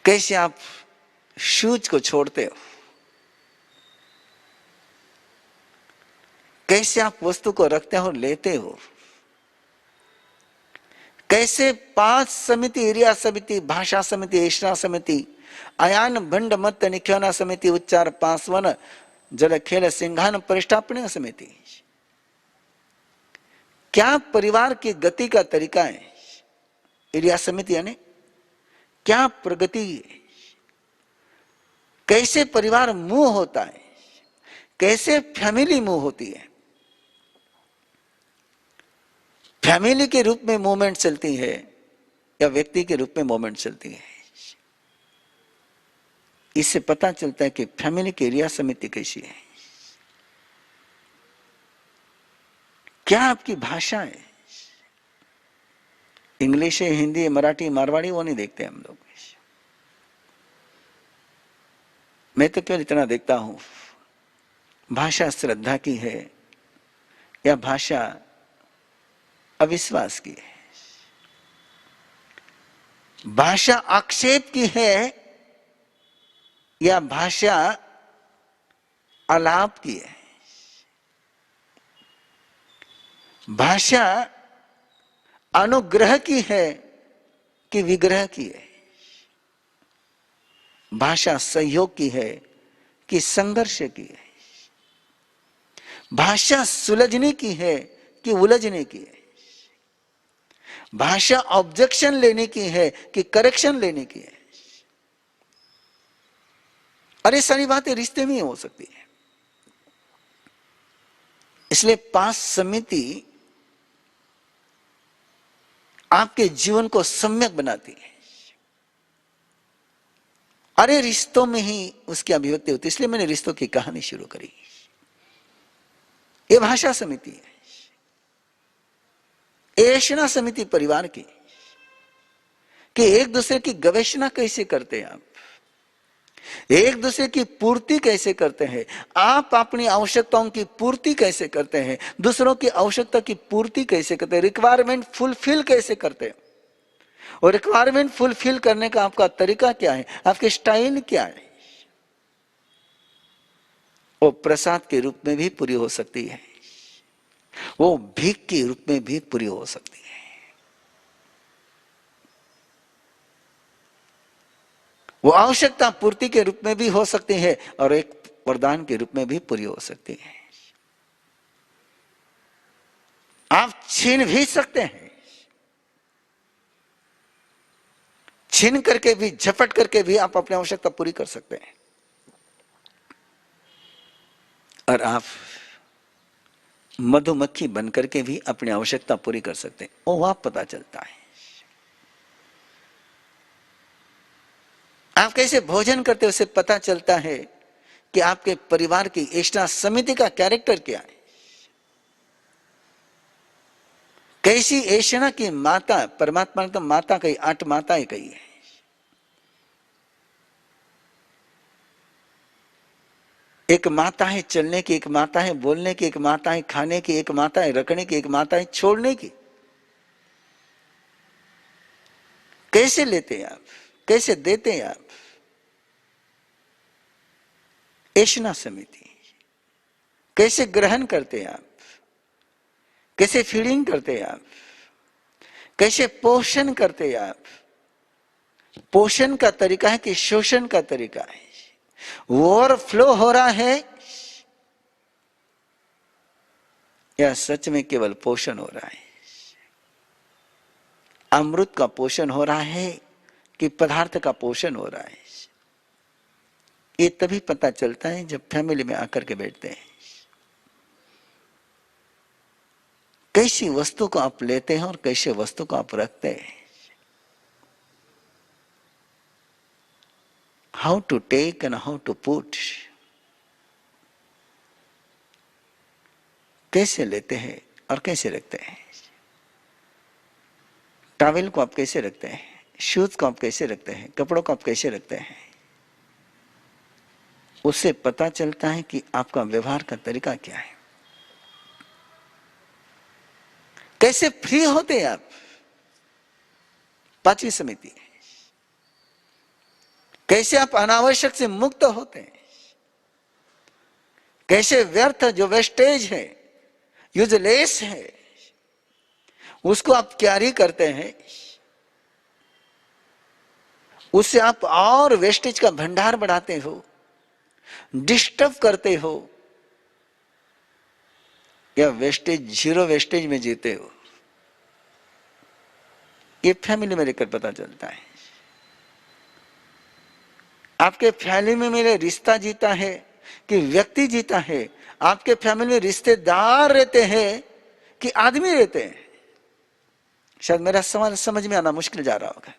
कैसे आप शूज को छोड़ते हो, कैसे आप वस्तु को रखते हो और लेते हो, कैसे 5 समिति, एरिया समिति, भाषा समिति, ऐशना समिति, अयान भंड मत निख्याना समिति, उच्चार पांचवन, जल खेल सिंघान परिष्ठापन समिति। क्या परिवार की गति का तरीका है एरिया समिति, यानी क्या प्रगति है, कैसे परिवार मूव होता है, कैसे फैमिली मूव होती है, फैमिली के रूप में मूवमेंट चलती है या व्यक्ति के रूप में मूवमेंट चलती है। इससे पता चलता है कि फैमिली की एरिया समिति कैसी है। क्या आपकी भाषा है, इंग्लिश है, हिंदी है, मराठी, मारवाड़ी, वो नहीं देखते हम लोग। मैं तो केवल इतना देखता हूं, भाषा श्रद्धा की है या भाषा अविश्वास की है, भाषा आक्षेप की है या भाषा आलाप की है, भाषा अनुग्रह की है कि विग्रह की है, भाषा सहयोग की है कि संघर्ष की है, भाषा सुलझने की है कि उलझने की है, भाषा ऑब्जेक्शन लेने की है कि करेक्शन लेने की है। और ये सारी बातें रिश्ते में ही हो सकती है। इसलिए 5 समिति आपके जीवन को सम्यक बनाती है। अरे रिश्तों में ही उसकी अभिव्यक्ति होती है। इसलिए मैंने रिश्तों की कहानी शुरू करी। ये भाषा समिति है, ऐशना समिति परिवार की, कि एक दूसरे की गवेषणा कैसे करते हैं आप, एक दूसरे की पूर्ति कैसे करते हैं, आप अपनी आवश्यकताओं की पूर्ति कैसे करते हैं, दूसरों की आवश्यकता की पूर्ति कैसे करते हैं, रिक्वायरमेंट फुलफिल कैसे करते हैं, और रिक्वायरमेंट फुलफिल करने का आपका तरीका क्या है, आपके स्टाइल क्या है। वो प्रसाद के रूप में भी पूरी हो सकती है, वो भीख के रूप में भी पूरी हो सकती है। वो आवश्यकता पूर्ति के रूप में भी हो सकती है और एक वरदान के रूप में भी पूरी हो सकती है। आप छीन भी सकते हैं, छीन करके भी, झपट करके भी आप अपनी आवश्यकता पूरी कर सकते हैं। और आप मधुमक्खी बनकर के भी अपनी आवश्यकता पूरी कर सकते हैं। वो वहां पता चलता है। आप कैसे भोजन करते हो उससे पता चलता है कि आपके परिवार की ऐशना समिति का कैरेक्टर क्या है। कैसी ऐशना की माता, परमात्मा ने तो माता कही, 8 माताएं कही है। एक माता है चलने की, एक माता है बोलने की, एक माता है खाने की, एक माता है रखने की, एक माता है छोड़ने की। कैसे लेते हैं आप, कैसे देते हैं आप। ऐशना समिति कैसे ग्रहण करते हैं आप, कैसे फीडिंग करते हैं आप, कैसे पोषण करते हैं आप। पोषण का तरीका है कि शोषण का तरीका है। ओवरफ्लो हो रहा है या सच में केवल पोषण हो रहा है। अमृत का पोषण हो रहा है कि पदार्थ का पोषण हो रहा है। ये तभी पता चलता है जब फैमिली में आकर के बैठते हैं। कैसी वस्तु को आप लेते हैं और कैसे वस्तु को आप रखते हैं। How to take and how to put. कैसे लेते हैं और कैसे रखते हैं। टॉवेल को आप कैसे रखते हैं, शूज को आप कैसे रखते हैं, कपड़ों को आप कैसे रखते हैं। उससे पता चलता है कि आपका व्यवहार का तरीका क्या है। कैसे फ्री होते हैं आप। 5वीं समिति, कैसे आप अनावश्यक से मुक्त होते हैं, कैसे व्यर्थ जो वेस्टेज है, यूजलेस है, उसको आप कैरी करते हैं, उससे आप और वेस्टेज का भंडार बढ़ाते हो, डिस्टर्ब करते हो, या वेस्टेज, जीरो वेस्टेज में जीते हो। ये फैमिली में लेकर पता चलता है। आपके फैमिली में मेरे रिश्ता जीता है कि व्यक्ति जीता है? आपके फैमिली में रिश्तेदार रहते हैं कि आदमी रहते हैं? शायद मेरा सवाल समझ में आना मुश्किल जा रहा होगा।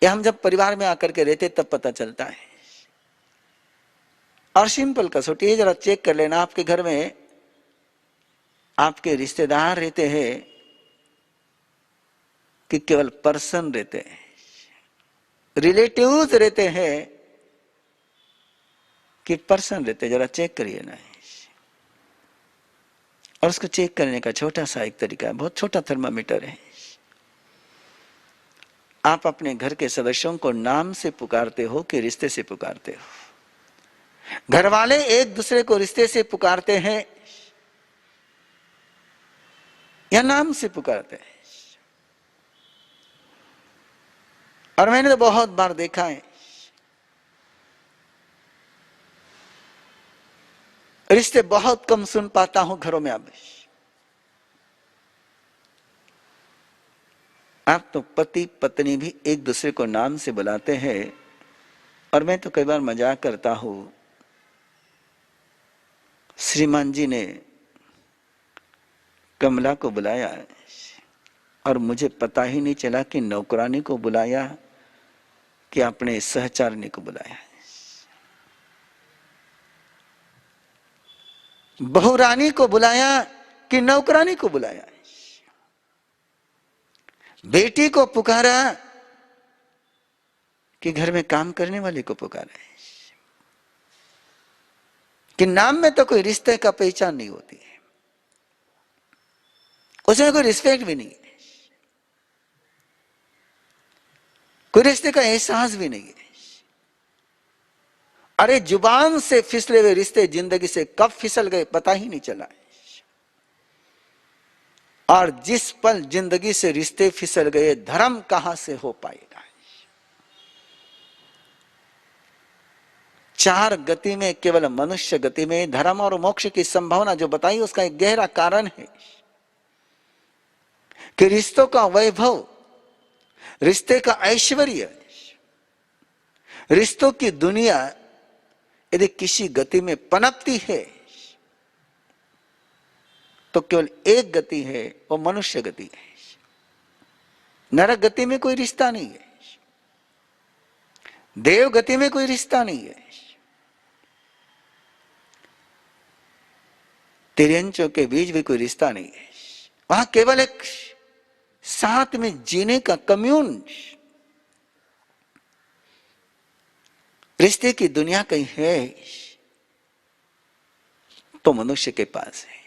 यह हम जब परिवार में आकर के रहते तब पता चलता है। और सिंपल कसौटी है, जरा चेक कर लेना, आपके घर में आपके रिश्तेदार रहते हैं कि केवल पर्सन रहते हैं, रिलेटिव्स रहते हैं कि पर्सन रहते हैं? जरा चेक करिए ना। और उसको चेक करने का छोटा सा एक तरीका है, बहुत छोटा थर्मामीटर है। आप अपने घर के सदस्यों को नाम से पुकारते हो कि रिश्ते से पुकारते हो? घर वाले एक दूसरे को रिश्ते से पुकारते हैं या नाम से पुकारते हैं? और मैंने तो बहुत बार देखा है, रिश्ते बहुत कम सुन पाता हूं घरों में। अब आप तो पति पत्नी भी एक दूसरे को नाम से बुलाते हैं। और मैं तो कई बार मजाक करता हूं, श्रीमान जी ने कमला को बुलाया और मुझे पता ही नहीं चला कि नौकरानी को बुलाया कि अपने सहचारिणी को बुलाया। बहुरानी को बुलाया कि नौकरानी को बुलाया। बेटी को पुकारा कि घर में काम करने वाले को पुकारा। कि नाम में तो कोई रिश्ते का पहचान नहीं होती है, उसमें कोई रिस्पेक्ट भी नहीं है, कोई रिश्ते का एहसास भी नहीं है। अरे जुबान से फिसले हुए रिश्ते जिंदगी से कब फिसल गए पता ही नहीं चला। और जिस पल जिंदगी से रिश्ते फिसल गए, धर्म कहां से हो पाएगा? चार गति में केवल मनुष्य गति में धर्म और मोक्ष की संभावना जो बताई, उसका एक गहरा कारण है कि रिश्तों का वैभव, रिश्ते का ऐश्वर्य, रिश्तों की दुनिया यदि किसी गति में पनपती है तो केवल एक गति है, वो मनुष्य गति है। नरक गति में कोई रिश्ता नहीं है, देव गति में कोई रिश्ता नहीं है, तिर्यंचों के बीच भी कोई रिश्ता नहीं है। वहां केवल एक साथ में जीने का कम्यून, रिश्ते की दुनिया कहीं है तो मनुष्य के पास है।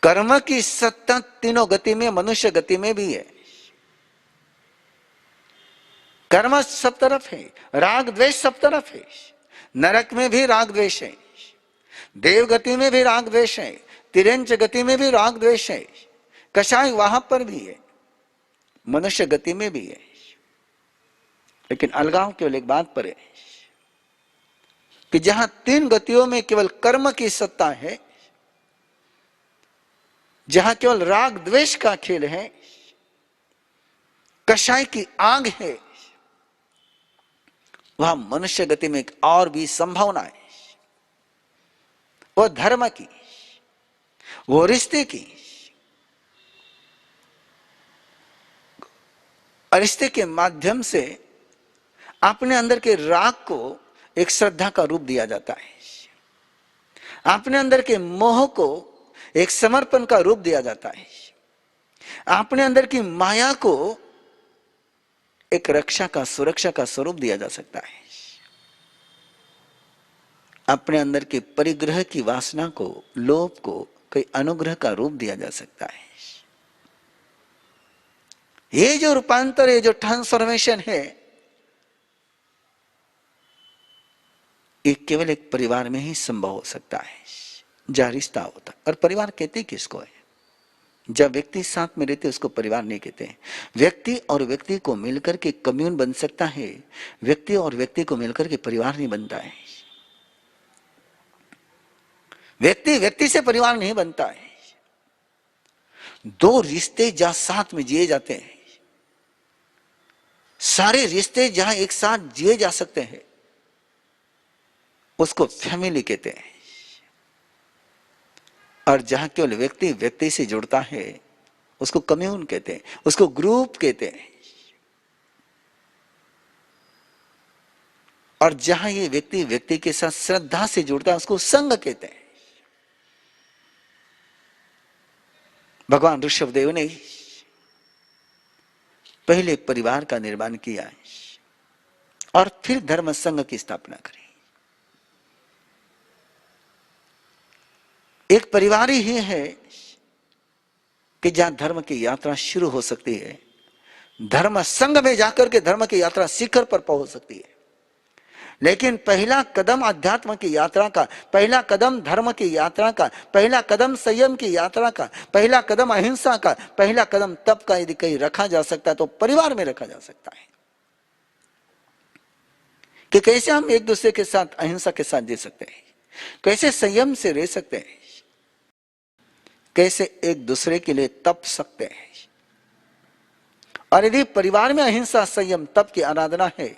कर्म की सत्ता तीनों गति में, मनुष्य गति में भी है। कर्म सब तरफ है, राग द्वेष सब तरफ है। नरक में भी राग द्वेष है, देव गति में भी राग द्वेष है, तिरंच गति में भी राग द्वेष है, कषाय वहां पर भी है, मनुष्य गति में भी है। लेकिन अलगाव केवल एक बात पर है कि जहां तीन गतियों में केवल कर्म की सत्ता है, जहां केवल राग द्वेष का खेल है, कषाय की आग है, वहां मनुष्य गति में एक और भी संभावना है, वो धर्म की, वो रिश्ते की। और रिश्ते के माध्यम से अपने अंदर के राग को एक श्रद्धा का रूप दिया जाता है, अपने अंदर के मोह को एक समर्पण का रूप दिया जाता है, अपने अंदर की माया को एक रक्षा का, सुरक्षा का स्वरूप दिया जा सकता है, अपने अंदर के परिग्रह की वासना को, लोभ को कोई अनुग्रह का रूप दिया जा सकता है। ये जो रूपांतर है, जो ट्रांसफॉर्मेशन है, ये केवल एक परिवार में ही संभव हो सकता है जहां रिश्ता होता है। और परिवार कहते किसको है? जब व्यक्ति साथ में रहते उसको परिवार नहीं कहते हैं। व्यक्ति और व्यक्ति को मिलकर के कम्यून बन सकता है, व्यक्ति और व्यक्ति को मिलकर के परिवार नहीं बनता है। व्यक्ति व्यक्ति से परिवार नहीं बनता है। दो रिश्ते जहां साथ में जिए जाते हैं, सारे रिश्ते जहां एक साथ जिए जा सकते हैं, उसको फैमिली कहते हैं। और जहां केवल व्यक्ति व्यक्ति से जुड़ता है उसको कम्यून कहते हैं, उसको ग्रुप कहते हैं। और जहां ये व्यक्ति व्यक्ति के साथ श्रद्धा से जुड़ता है उसको संघ कहते हैं। भगवान ऋषभदेव ने पहले परिवार का निर्माण किया और फिर धर्म संघ की स्थापना करी। एक परिवार ही है कि जहां धर्म की यात्रा शुरू हो सकती है, धर्म संघ में जाकर के धर्म की यात्रा शिखर पर पहुंच सकती है। लेकिन पहला कदम अध्यात्म की यात्रा का, पहला कदम धर्म की यात्रा का, पहला कदम संयम की यात्रा का, पहला कदम अहिंसा का, पहला कदम तप का यदि कहीं रखा जा सकता है तो परिवार में रखा जा सकता है। कि कैसे हम एक दूसरे के साथ अहिंसा के साथ जी सकते हैं, कैसे संयम से रह सकते हैं, कैसे एक दूसरे के लिए तप सकते हैं। और यदि परिवार में अहिंसा संयम तप की आराधना है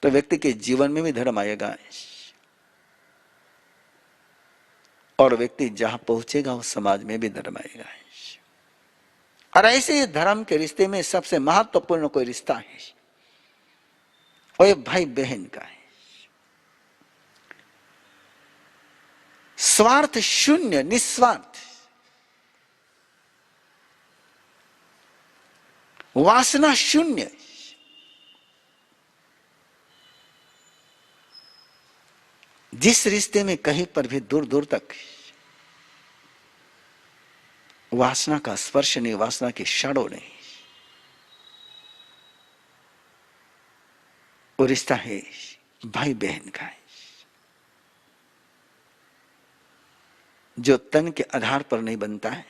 तो व्यक्ति के जीवन में भी धर्म आएगा और व्यक्ति जहां पहुंचेगा उस समाज में भी धर्म आएगा। और ऐसे धर्म के रिश्ते में सबसे महत्वपूर्ण कोई रिश्ता है और ये भाई बहन का है। स्वार्थ शून्य, निस्वार्थ, वासना शून्य, जिस रिश्ते में कहीं पर भी दूर दूर तक वासना का स्पर्श नहीं, वासना की शाडो नहीं, वो रिश्ता है भाई बहन का है, जो तन के आधार पर नहीं बनता है,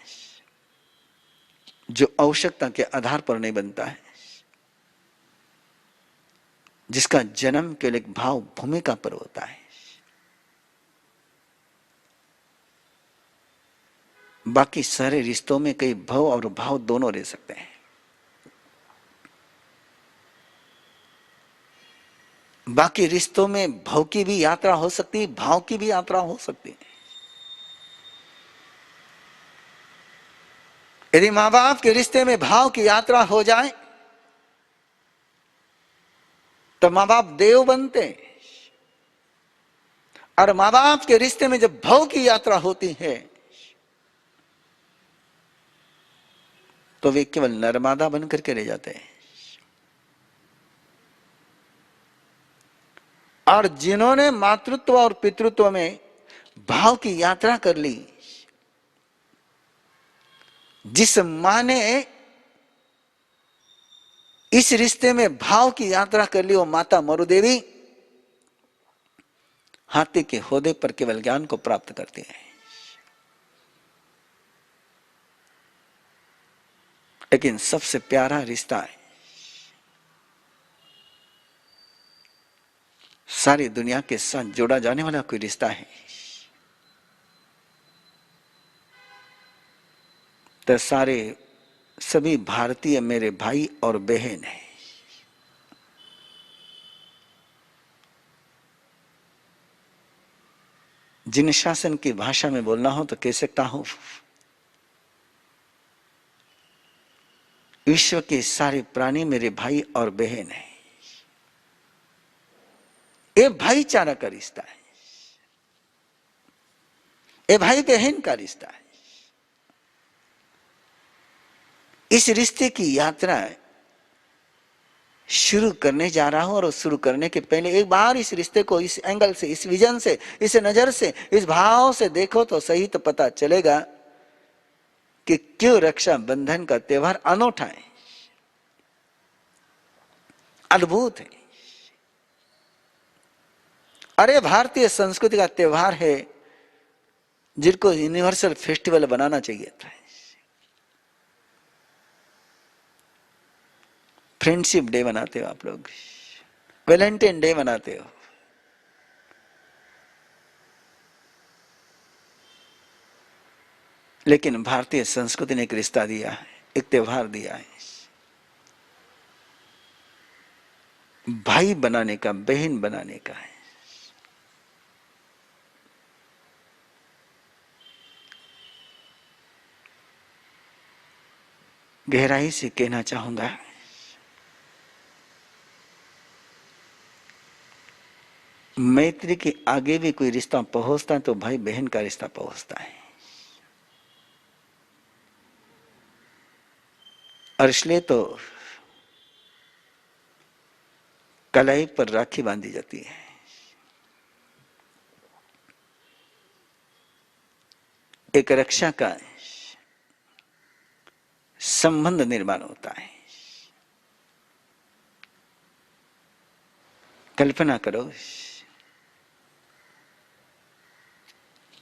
जो आवश्यकता के आधार पर नहीं बनता है, जिसका जन्म केवल एक भाव भूमिका पर होता है। बाकी सारे रिश्तों में कई भव और भाव दोनों रह सकते हैं। बाकी रिश्तों में भव की भी यात्रा हो सकती है, भाव की भी यात्रा हो सकती है। यदि मां बाप के रिश्ते में भाव की यात्रा हो जाए तो मां बाप देव बनते हैं, और मां बाप के रिश्ते में जब भाव की यात्रा होती है तो वे केवल नर्मदा बनकर के रह जाते हैं। और जिन्होंने मातृत्व और पितृत्व में भाव की यात्रा कर ली, जिस मां ने इस रिश्ते में भाव की यात्रा कर ली, वो माता मरुदेवी हाथी के होदे पर केवल ज्ञान को प्राप्त करती है। लेकिन सबसे प्यारा रिश्ता है, सारी दुनिया के साथ जोड़ा जाने वाला कोई रिश्ता है तो सारे सभी भारतीय मेरे भाई और बहन हैं। जिन शासन की भाषा में बोलना हो तो कह सकता हूं, विश्व के सारे प्राणी मेरे भाई और बहन हैं। ये भाईचारा का रिश्ता है, ये भाई बहन का रिश्ता है। इस रिश्ते की यात्रा शुरू करने जा रहा हूं, और शुरू करने के पहले एक बार इस रिश्ते को इस एंगल से, इस विजन से, इस नजर से, इस भाव से देखो तो सही, तो पता चलेगा कि क्यों रक्षा बंधन का त्योहार अनोखा है, अद्भुत है। अरे भारतीय संस्कृति का त्योहार है जिसको यूनिवर्सल फेस्टिवल बनाना चाहिए था। फ्रेंडशिप डे मनाते हो आप लोग, वैलेंटाइन डे मनाते हो, लेकिन भारतीय संस्कृति ने एक रिश्ता दिया है, एक त्योहार दिया है, भाई बनाने का, बहन बनाने का है। गहराई से कहना चाहूंगा, मैत्री के आगे भी कोई रिश्ता पहुंचता है तो भाई बहन का रिश्ता पहुंचता है। और इसलिए तो कलाई पर राखी बांधी जाती है, एक रक्षा का संबंध निर्माण होता है। कल्पना करो,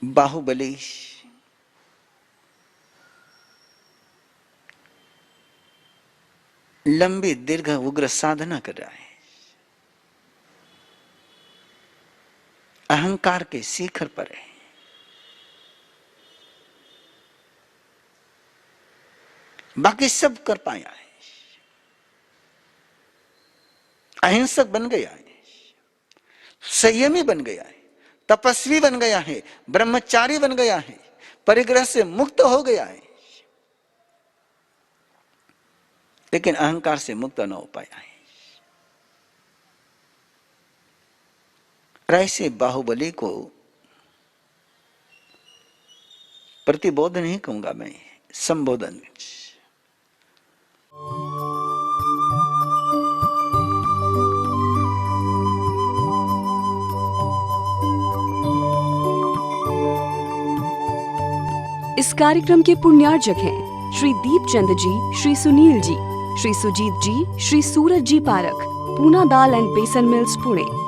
बाहुबली लंबी दीर्घ उग्र साधना कर रहा है, अहंकार के शिखर पर है, बाकी सब कर पाया है, अहिंसक बन गया है, संयमी बन गया है, तपस्वी बन गया है, ब्रह्मचारी बन गया है, परिग्रह से मुक्त हो गया है, लेकिन अहंकार से मुक्त न हो पाया है। ऐसे बाहुबली को प्रतिबोध नहीं कहूंगा मैं, संबोधन। इस कार्यक्रम के पुण्यार्जक हैं श्री दीपचंद जी, श्री सुनील जी, श्री सुजीत जी, श्री सूरज जी पारक, पूना दाल एंड बेसन मिल्स, पुणे।